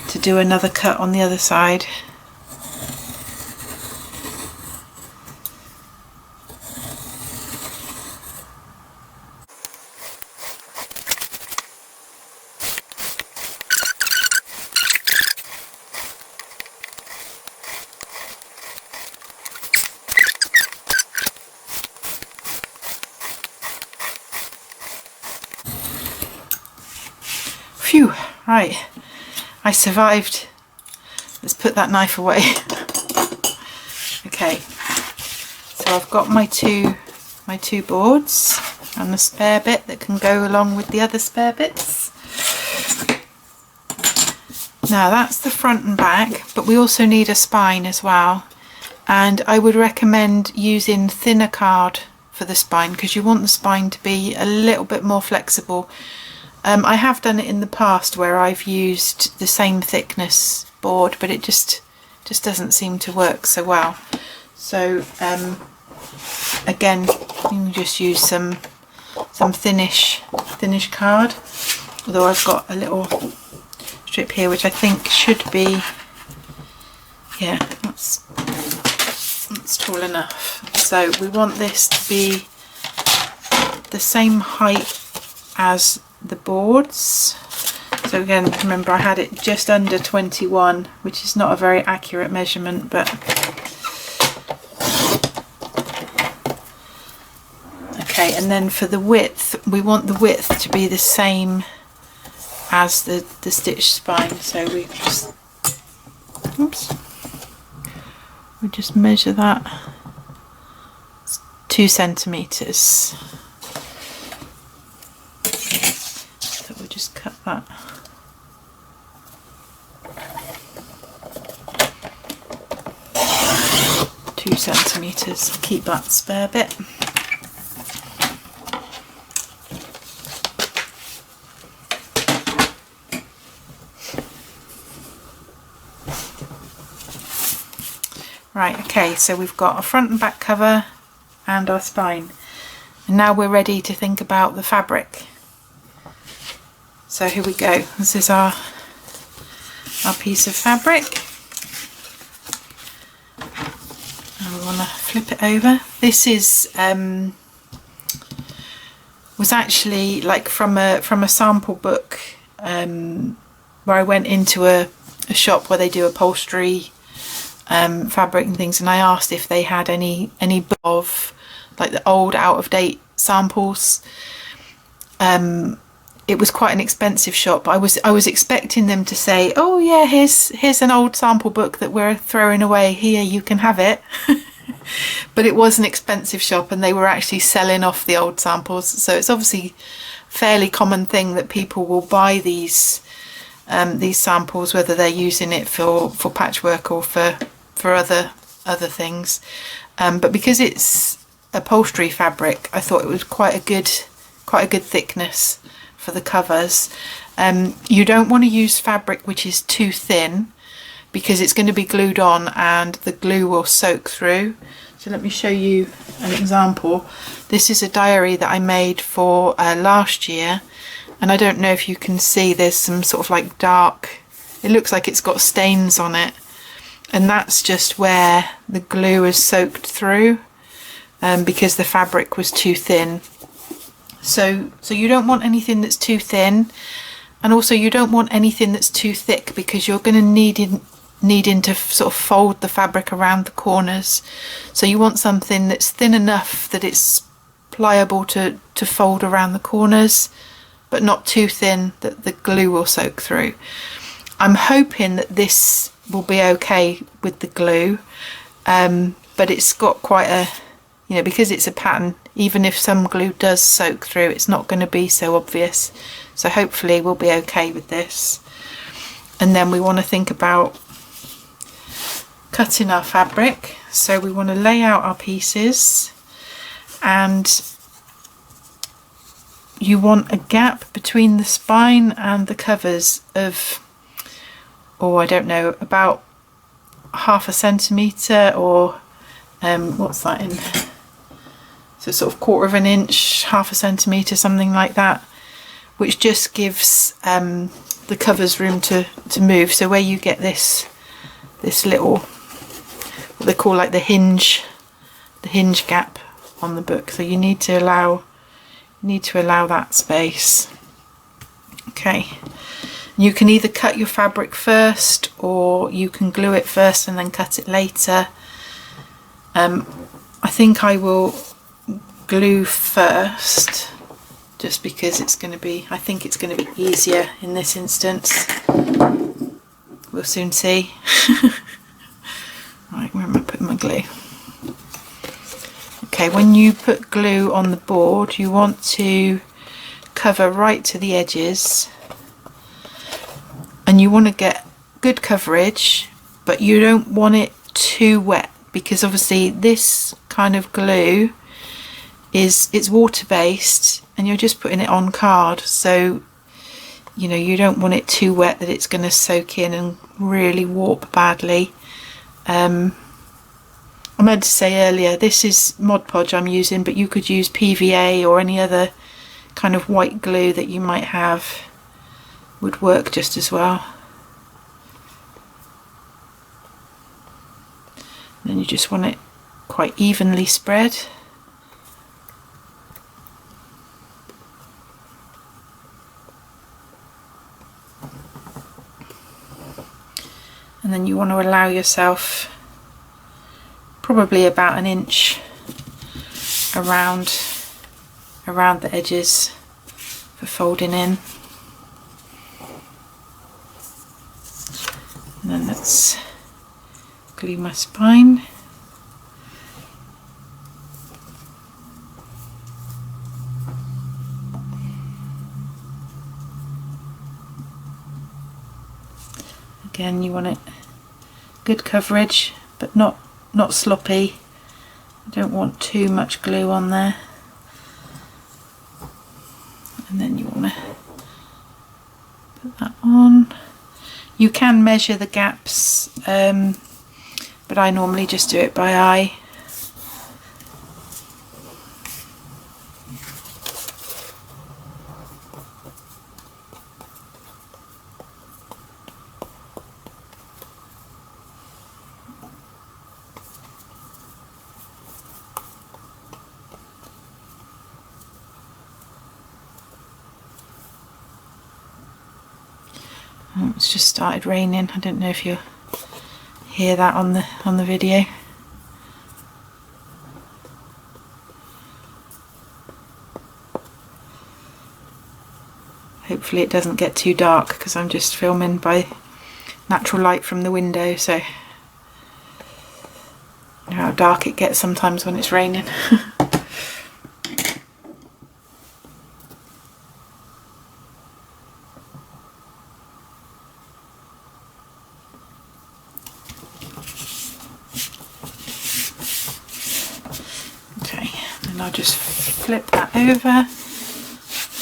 to do another cut on the other side. Phew, right, I survived. Let's put that knife away. Okay, so I've got my two boards and the spare bit that can go along with the other spare bits. Now that's the front and back, but we also need a spine as well, and I would recommend using thinner card for the spine because you want the spine to be a little bit more flexible. I have done it in the past where I've used the same thickness board, but it just doesn't seem to work so well. So again, you can just use some thinnish card, although I've got a little strip here which I think should be, yeah, that's tall enough. So we want this to be the same height as the boards. So again, remember I had it just under 21, which is not a very accurate measurement, but okay. And then for the width, we want the width to be the same as the stitch spine, so we just, oops, we just measure that. It's 2 centimetres. Just cut that. Two centimetres, keep that spare bit. Right, okay, so we've got a front and back cover and our spine, and now we're ready to think about the fabric. So here we go, this is our piece of fabric, and we want to flip it over. This is was actually like from a sample book where I went into a shop where they do upholstery, fabric and things, and I asked if they had any of like the old out of date samples. It was quite an expensive shop. I was expecting them to say, oh yeah, here's an old sample book that we're throwing away, here you can have it. But it was an expensive shop and they were actually selling off the old samples, so it's obviously a fairly common thing that people will buy these samples, whether they're using it for patchwork or for other things, but because it's upholstery fabric, I thought it was quite a good thickness for the covers. You don't want to use fabric which is too thin because it's going to be glued on and the glue will soak through. So let me show you an example. This is a diary that I made for last year, and I don't know if you can see, there's some sort of like dark, it looks like it's got stains on it, and that's just where the glue is soaked through, because the fabric was too thin. So you don't want anything that's too thin, and also you don't want anything that's too thick, because you're going to needing to sort of fold the fabric around the corners. So you want something that's thin enough that it's pliable to fold around the corners, but not too thin that the glue will soak through. I'm hoping that this will be okay with the glue, but it's got quite a, you know, because it's a pattern, even if some glue does soak through, it's not going to be so obvious. So hopefully we'll be okay with this. And then we want to think about cutting our fabric. So we want to lay out our pieces, and you want a gap between the spine and the covers of, oh, I don't know, about 1/2 centimetre, or what's that in, so sort of 1/4 inch, 1/2 centimetre, something like that, which just gives the covers room to move. So where you get this little, what they call like the hinge gap on the book, so you need to allow that space. Okay, you can either cut your fabric first, or you can glue it first and then cut it later. I think I will glue first, just because I think it's going to be easier in this instance. We'll soon see. Right, where am I putting my glue? Okay, when you put glue on the board, you want to cover right to the edges, and you want to get good coverage, but you don't want it too wet, because obviously this kind of glue it's water based, and you're just putting it on card, so you know you don't want it too wet that it's going to soak in and really warp badly. I meant to say earlier, this is Mod Podge I'm using, but you could use PVA or any other kind of white glue that you might have, would work just as well. And then you just want it quite evenly spread. And then you want to allow yourself probably about 1 inch around the edges for folding in. And then let's glue my spine. Again, you want it good coverage, but not sloppy. I don't want too much glue on there. And then you want to put that on. You can measure the gaps, but I normally just do it by eye. Oh, it's just started raining. I don't know if you hear that on the video. Hopefully it doesn't get too dark, because I'm just filming by natural light from the window, so you know how dark it gets sometimes when it's raining. And I'll just flip that over,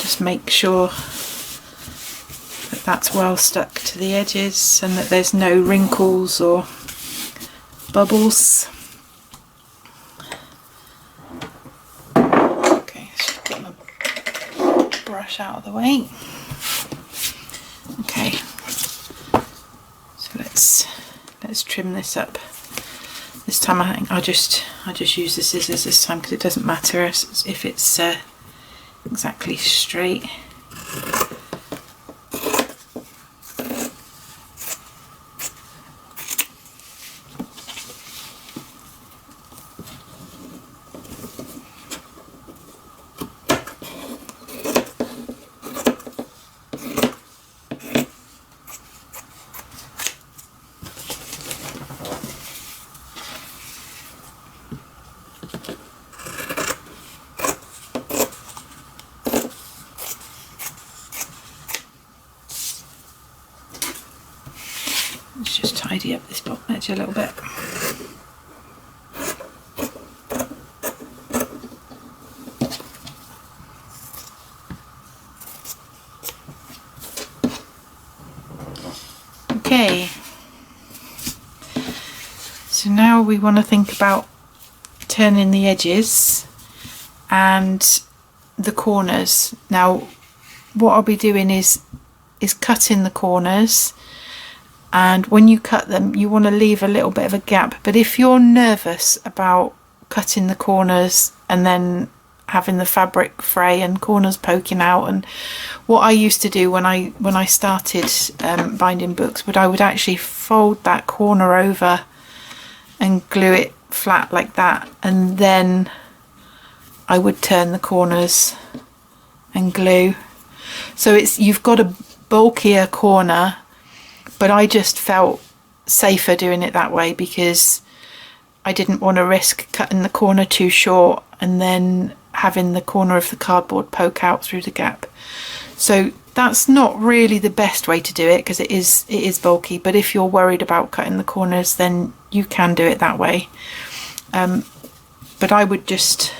just make sure that that's well stuck to the edges and that there's no wrinkles or bubbles. Okay, just get my brush out of the way. Okay, so let's trim trim this up. This time I think I'll just use the scissors this time, because it doesn't matter if it's exactly straight. Let's just tidy up this bottom edge a little bit. Okay, so now we want to think about turning the edges and the corners. Now what I'll be doing is cutting the corners, and when you cut them you want to leave a little bit of a gap, but if you're nervous about cutting the corners and then having the fabric fray and corners poking out, and what I used to do when I started binding books, I would actually fold that corner over and glue it flat like that, and then I would turn the corners and glue. So you've got a bulkier corner, but I just felt safer doing it that way, because I didn't want to risk cutting the corner too short and then having the corner of the cardboard poke out through the gap. So that's not really the best way to do it, because it is bulky, but if you're worried about cutting the corners then you can do it that way. But I would just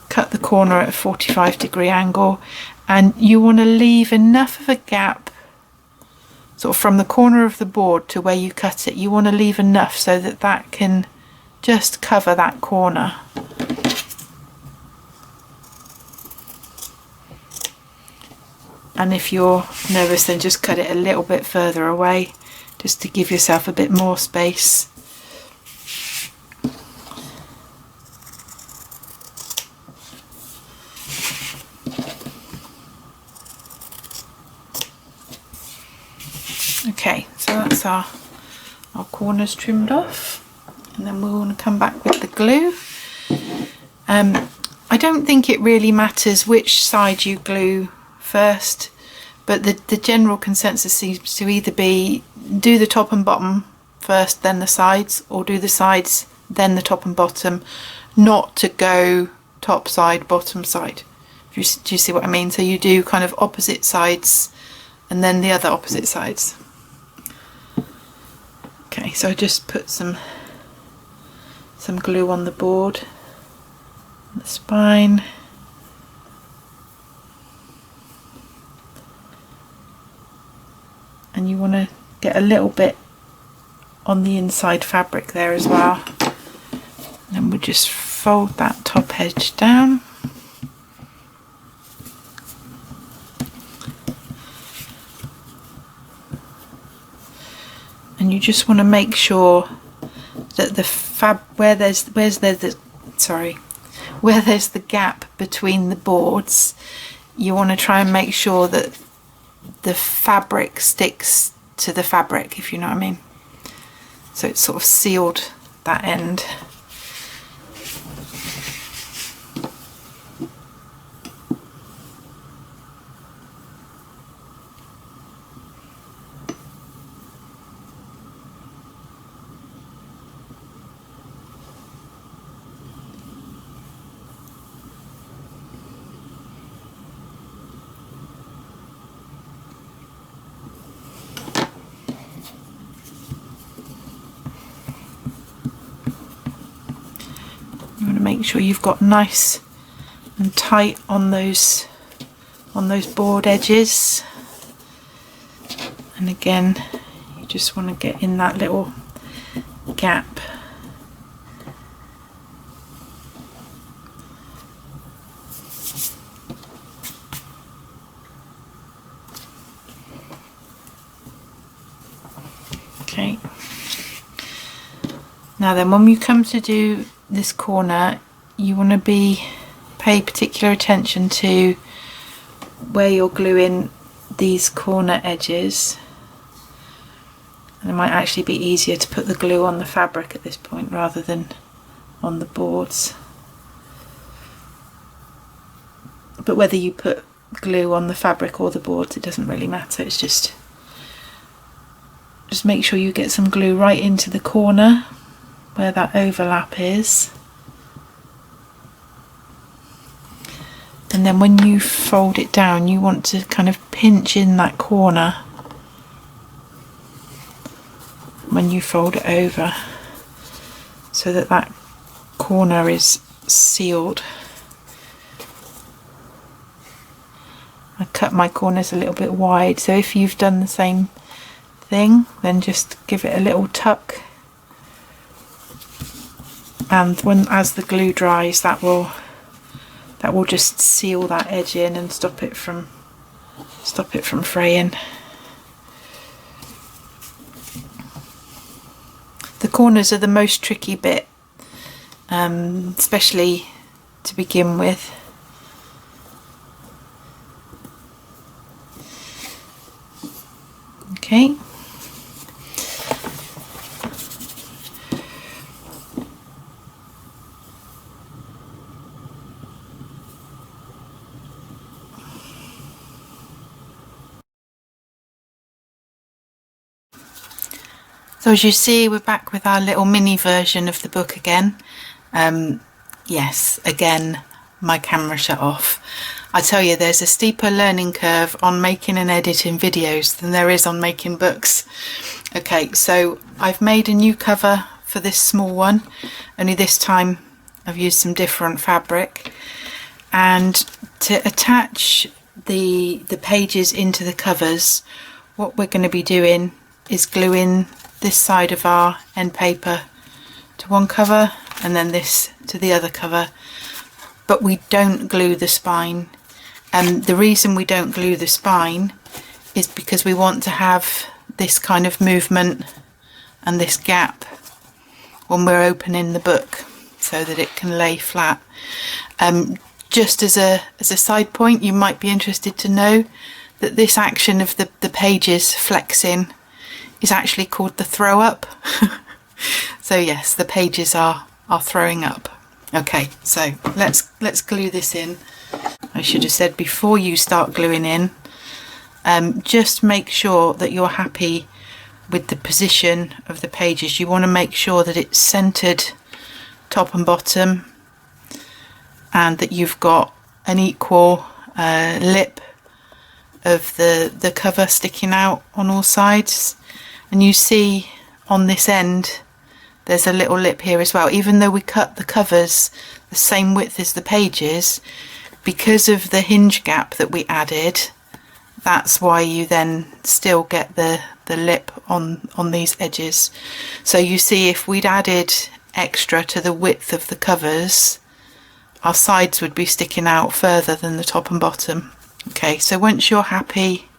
cut the corner at a 45-degree angle, and you want to leave enough of a gap sort of from the corner of the board to where you cut it. You want to leave enough so that can just cover that corner. And if you're nervous, then just cut it a little bit further away, just to give yourself a bit more space. Okay, so that's our corners trimmed off, and then we'll want to come back with the glue. I don't think it really matters which side you glue first, but the general consensus seems to either be do the top and bottom first, then the sides, or do the sides then the top and bottom, not to go top side, bottom side. Do you see what I mean? So you do kind of opposite sides and then the other opposite sides. Okay, so I just put some glue on the board, the spine. And you want to get a little bit on the inside fabric there as well. And then we'll just fold that top edge down. And you just want to make sure that the where there's the gap between the boards, you want to try and make sure that the fabric sticks to the fabric, if you know what I mean. So it's sort of sealed that end. You want to make sure you've got nice and tight on those board edges, and again you just want to get in that little gap. Okay. Now then, when you come to do this corner, you want to pay particular attention to where you're gluing these corner edges. And it might actually be easier to put the glue on the fabric at this point rather than on the boards. But whether you put glue on the fabric or the boards, it doesn't really matter. It's just make sure you get some glue right into the corner where that overlap is. And then when you fold it down, you want to kind of pinch in that corner when you fold it over, so that that corner is sealed. I cut my corners a little bit wide, so if you've done the same thing, then just give it a little tuck, and as the glue dries, that will just seal that edge in and stop it from fraying. The corners are the most tricky bit, especially to begin with. Okay. So as you see, we're back with our little mini version of the book again. Yes, again, my camera shut off. I tell you, there's a steeper learning curve on making and editing videos than there is on making books. Okay, so I've made a new cover for this small one, only this time I've used some different fabric. And to attach the pages into the covers, what we're going to be doing is gluing this side of our end paper to one cover and then this to the other cover, but we don't glue the spine. And the reason we don't glue the spine is because we want to have this kind of movement and this gap when we're opening the book so that it can lay flat. Just as a side point, you might be interested to know that this action of the pages flexing is actually called the throw up. So yes, the pages are throwing up. Okay, so let's glue this in. I should have said before you start gluing in, just make sure that you're happy with the position of the pages. You want to make sure that it's centered top and bottom, and that you've got an equal lip of the cover sticking out on all sides. And you see on this end there's a little lip here as well. Even though we cut the covers the same width as the pages, because of the hinge gap that we added, that's why you then still get the lip on these edges. So you see, if we'd added extra to the width of the covers, our sides would be sticking out further than the top and bottom. Okay, so once you're happy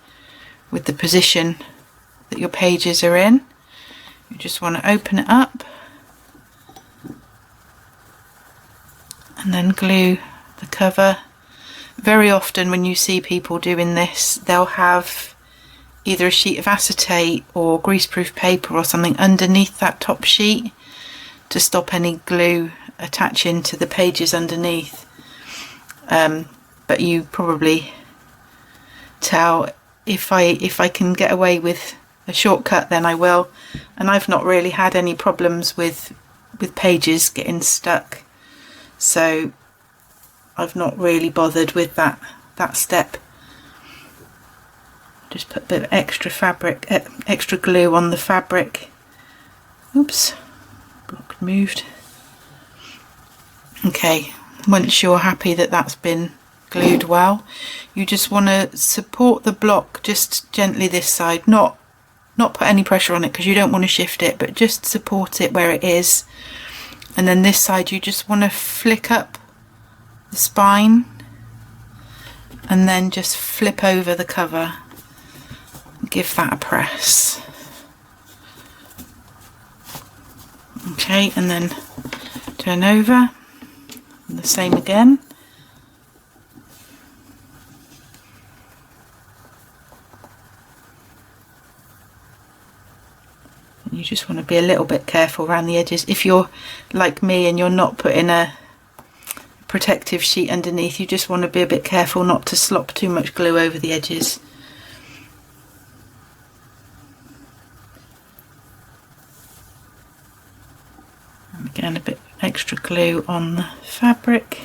with the position that your pages are in, you just want to open it up and then glue the cover. Very often when you see people doing this, they'll have either a sheet of acetate or greaseproof paper or something underneath that top sheet to stop any glue attaching to the pages underneath. But you probably tell, if I can get away with a shortcut, then I will. And I've not really had any problems with pages getting stuck, so I've not really bothered with that step. Just put a bit of extra glue on the fabric. Oops, block moved. Okay, once you're happy that that's been glued well, you just want to support the block just gently this side, not put any pressure on it because you don't want to shift it, but just support it where it is. And then this side, you just want to flick up the spine and then just flip over the cover and give that a press. Okay, and then turn over, and the same again. And you just want to be a little bit careful around the edges. If you're like me and you're not putting a protective sheet underneath, you just want to be a bit careful not to slop too much glue over the edges. And again, a bit extra glue on the fabric.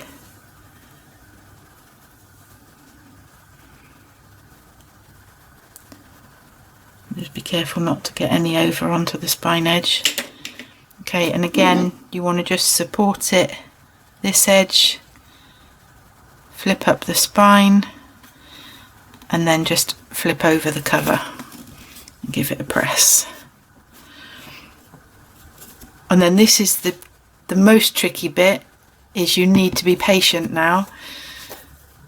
Just be careful not to get any over onto the spine edge. Okay, and again, you want to just support it, this edge, flip up the spine, and then just flip over the cover and give it a press. And then this is the most tricky bit, is you need to be patient now,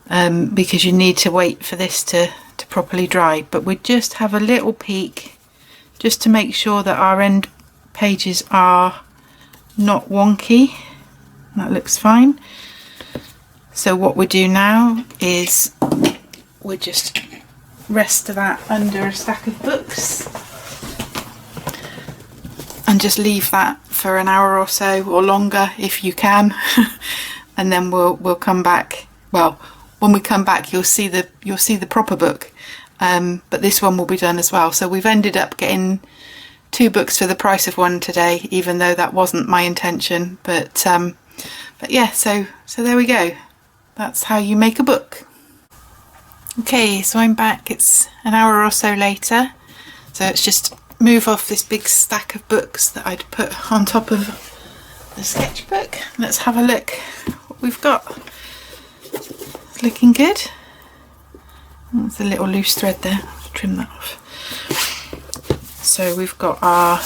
because you need to wait for this to properly dry. But we just have a little peek just to make sure that our end pages are not wonky. That looks fine. So what we do now is we just rest that under a stack of books and just leave that for an hour or so, or longer if you can. And then we'll come back. Well, when we come back, you'll see the proper book, but this one will be done as well. So we've ended up getting 2 books for the price of one today, even though that wasn't my intention. But yeah, so there we go. That's how you make a book. Okay, so I'm back. It's an hour or so later. So let's just move off this big stack of books that I'd put on top of the sketchbook. Let's have a look what we've got. It's looking good. There's a little loose thread there. I'll trim that off. So we've got our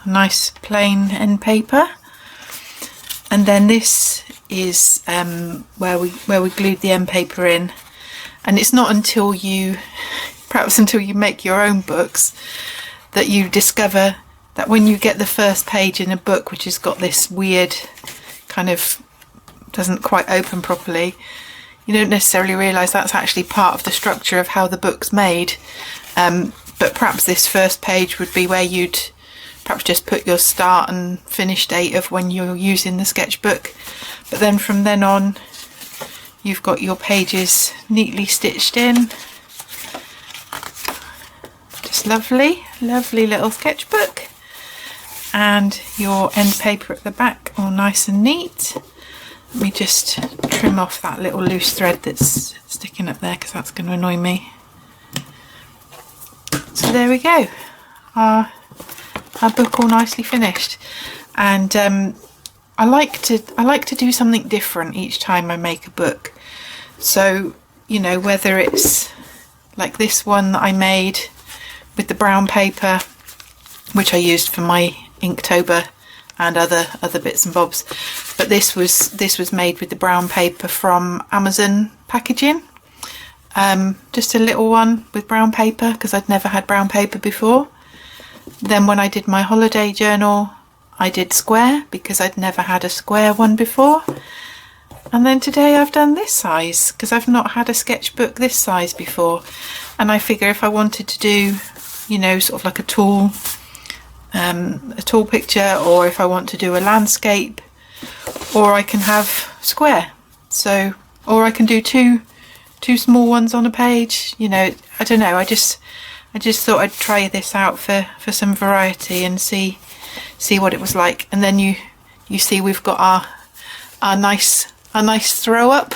nice plain end paper, and then this is where we glued the end paper in. And it's not until you make your own books that you discover that when you get the first page in a book which has got this weird kind of doesn't quite open properly, you don't necessarily realise that's actually part of the structure of how the book's made. But perhaps this first page would be where you'd perhaps just put your start and finish date of when you're using the sketchbook. But then from then on, you've got your pages neatly stitched in. Just lovely, lovely little sketchbook. And your end paper at the back, all nice and neat. Let me just trim off that little loose thread that's sticking up there, because that's going to annoy me. So there we go, our book all nicely finished. And I like to do something different each time I make a book. So, you know, whether it's like this one that I made with the brown paper, which I used for my Inktober and other bits and bobs, but this was made with the brown paper from Amazon packaging. Just a little one with brown paper, because I'd never had brown paper before. Then when I did my holiday journal, I did square, because I'd never had a square one before. And then today I've done this size, because I've not had a sketchbook this size before. And I figure if I wanted to do, you know, sort of like a tall picture, or if I want to do a landscape, or I can have square. So, or I can do two small ones on a page. You know, I don't know. I just thought I'd try this out for some variety and see what it was like. And then you see we've got our nice throw up.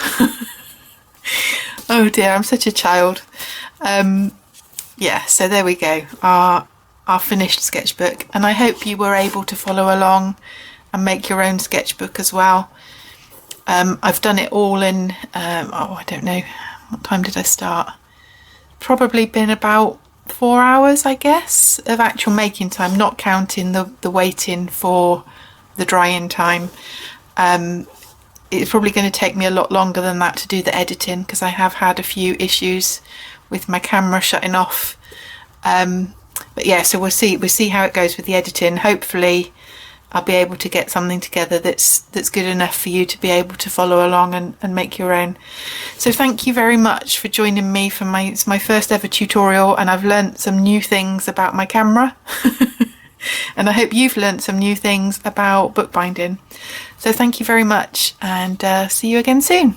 Oh dear, I'm such a child. Yeah, so there we go, our finished sketchbook, and I hope you were able to follow along and make your own sketchbook as well. I've done it all in I don't know, what time did I start? Probably been about 4 hours, I guess, of actual making time, not counting the waiting for the drying time. It's probably going to take me a lot longer than that to do the editing, because I have had a few issues with my camera shutting off. But yeah, so we'll see how it goes with the editing. Hopefully I'll be able to get something together that's good enough for you to be able to follow along and make your own. So thank you very much for joining me for it's my first ever tutorial, and I've learnt some new things about my camera. And I hope you've learnt some new things about bookbinding. So thank you very much, and see you again soon.